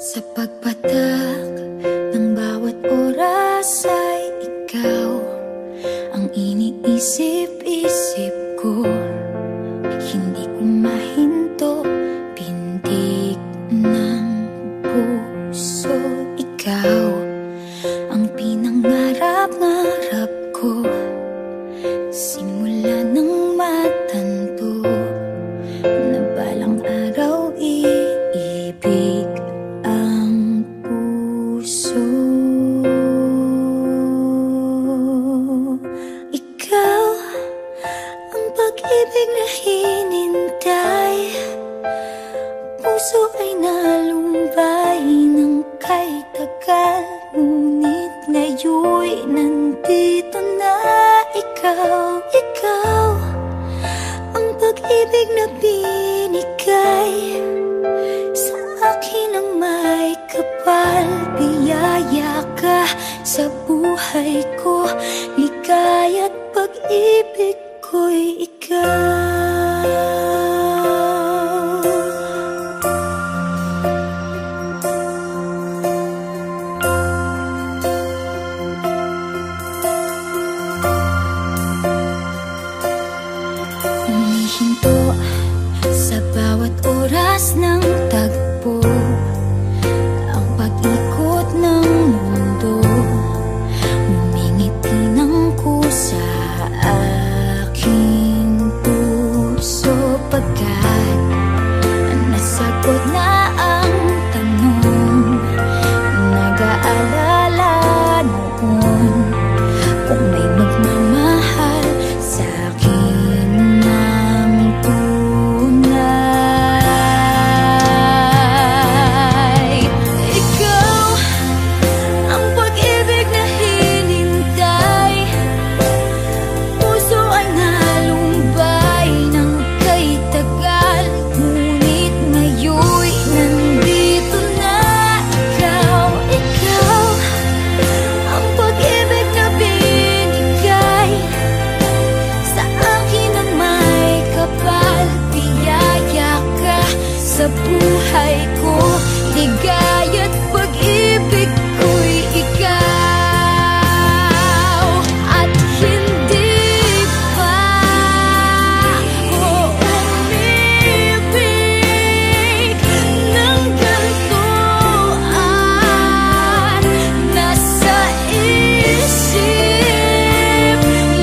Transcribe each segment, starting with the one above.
Sa pagpatak ng bawat oras ay ikaw ang iniisip-isip ko. Hindi ko mahinto, pintig ng puso. Ikaw ang pinangarap-ngarap ko, simula ng matanto na balang araw iibig ang puso. Ikaw ang pag-ibig na hinintay, puso ay nalumbay ng kay tagal, ngunit ngayon'y nandito na ikaw. Ikaw ang pag-ibig na binigay sa akin ang may kapal. Biyaya ka sa buhay ko, ligaya't pag-ibig ko'y ikaw. Humihinto sa bawat oras ng tagpo, ang pag-ikot ng mundo, ngumingiti ng kusa aking puso. Pagkat nasagot na ang tanong, nag-aalala noon kung may magmamahal sa akin ng tunay. Ikaw ang pag-ibig na hinintay, puso ay nalumbay ng kay tagal, ngunit ngayon'y nandito na ikaw. Ikaw ang pag-ibig na binigay sa akin ang may kapal. Biyaya ka sa buhay ko, ligaya't pag-ibig ko'y ikaw. At hindi pa ako umibig ng gantuan. Nasa isip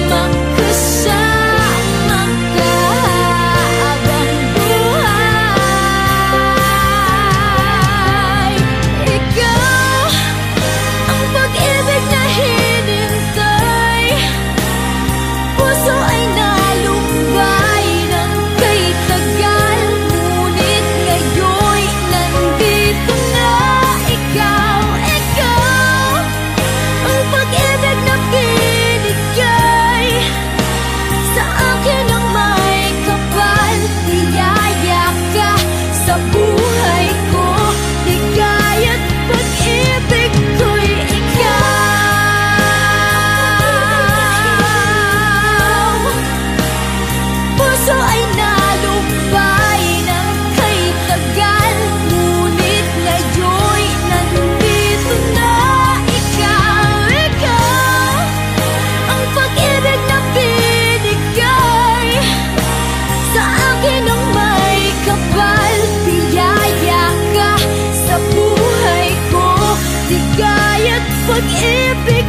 magkasama ka habang buhay. Ikaw ang pag-ibig na hinintay, puso ay nalumbay ng kay tagal, ngunit ngayon'y nandito na ikaw. Ikaw ang pag-ibig na binigay sa akin ang may kapal. Biyaya ka sa buhay ko, ligaya't pag-ibig ko'y ikaw. Puso ay nalumbay ng kay tagal, ngunit ngayon'y nandito na ikaw. Ikaw ang pag-ibig na binigay sa akin ang may kapal. Biyaya ka sa buhay ko, ligaya't pag-ibig